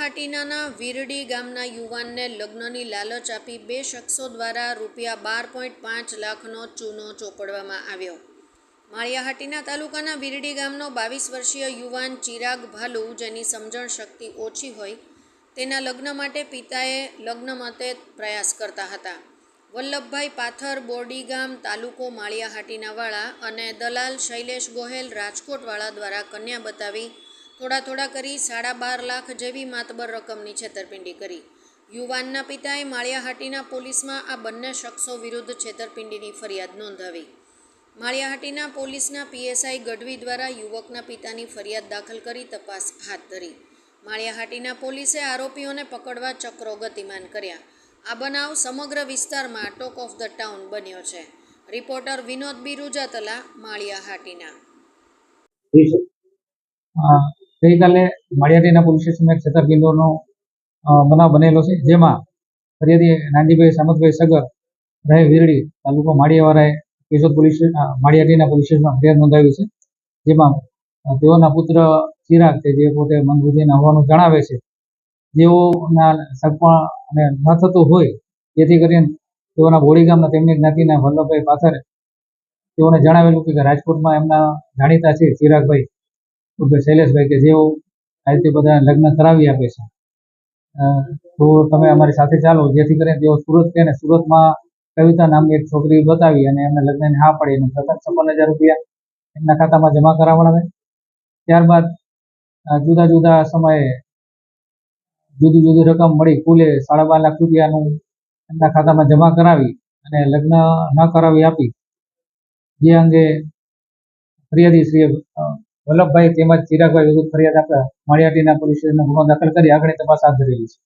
માળિયાહાટીના વીરડી ગામના યુવાનને લગ્નની લાલચ આપી બે શખ્સો દ્વારા ₹12.5 લાખનો ચૂનો ચોપડવામાં આવ્યો। માળિયાહાટીના તાલુકાના વીરડી ગામનો 22 વર્ષીય યુવાન ચિરાગ ભાલુ, જેની સમજણ શક્તિ ઓછી હોય, તેના લગ્ન માટે પિતાએ લગ્ન માટે પ્રયાસ કરતા હતા। વલ્લભભાઈ પાથર, બોરડી ગામ, તાલુકો માળિયાહાટીના વાળા અને દલાલ શૈલેષ ગોહેલ, રાજકોટવાળા દ્વારા કન્યા બતાવી થોડા કરી 12.5 લાખ જેવી માતબર રકમની છેતરપિંડી કરી। યુવાનના પિતાએ માળિયાહાટીના પોલીસમાં આ બંને શખ્સો વિરુદ્ધ છેતરપિંડીની ફરિયાદ નોંધાવી। માળિયાહાટીના પોલીસના પીએસઆઈ ગઢવી દ્વારા યુવકના પિતાની ફરિયાદ દાખલ કરી તપાસ હાથ ધરી। માળિયાહાટીના પોલીસે આરોપીઓને પકડવા ચક્રો ગતિમાન કર્યા। આ બનાવ સમગ્ર વિસ્તારમાં ટોક ઓફ ધ ટાઉન બન્યો છે। રિપોર્ટર વિનોદ બી રૂજાતલા, માળિયાહાટીના। ગઈકાલે માળિયાહાટીના પોલીસ સ્ટેશનમાં એક છેતરપિંડીનો બનાવ બનેલો છે, જેમાં ફરિયાદી નાનજીભાઈ સામતભાઈ સગર, રહે વીરડી, તાલુકો માળિયાવાળાએ કેશોદ પોલીસ માળિયાહાટીના પોલીસ સ્ટેશનમાં ફરિયાદ નોંધાવી છે। જેમાં તેઓના પુત્ર ચિરાગ, જે પોતે મંદબુદ્ધિના હોવાનું જણાવે છે, જેઓના સગપણ અને ન થતું હોય, જેથી કરીને તેઓના બોડી ગામના તેમની જ્ઞાતિના વલ્લભભાઈ પાથર, તેઓને જણાવેલું કે રાજકોટમાં એમના જાણીતા છે ચિરાગભાઈ શૈલેષભાઈ, કે જેઓ આ રીતે બધા લગ્ન કરાવી આપે છે, તો તમે અમારી સાથે ચાલો, જેથી કરીને તેઓ સુરત કે ને સુરતમાં કવિતા નામની એક છોકરી બતાવી અને એમને લગ્નને હા પડી અને સતત ₹56,000 એમના ખાતામાં જમા કરાવડાવે। ત્યારબાદ જુદા સમયે જુદી રકમ મળી કુલે ₹12.5 લાખનું એમના ખાતામાં જમા કરાવી અને લગ્ન ન કરાવી આપી, જે અંગે ફરિયાદી શ્રી વલ્લભભાઈ તેમજ ચિરાગભાઈ વિરુદ્ધ ફરિયાદ આપતા માળિયાહાટીના પોલીસ સ્ટેશનમાં ગુનો દાખલ કરી આગળની તપાસ હાથ ધરેલી છે।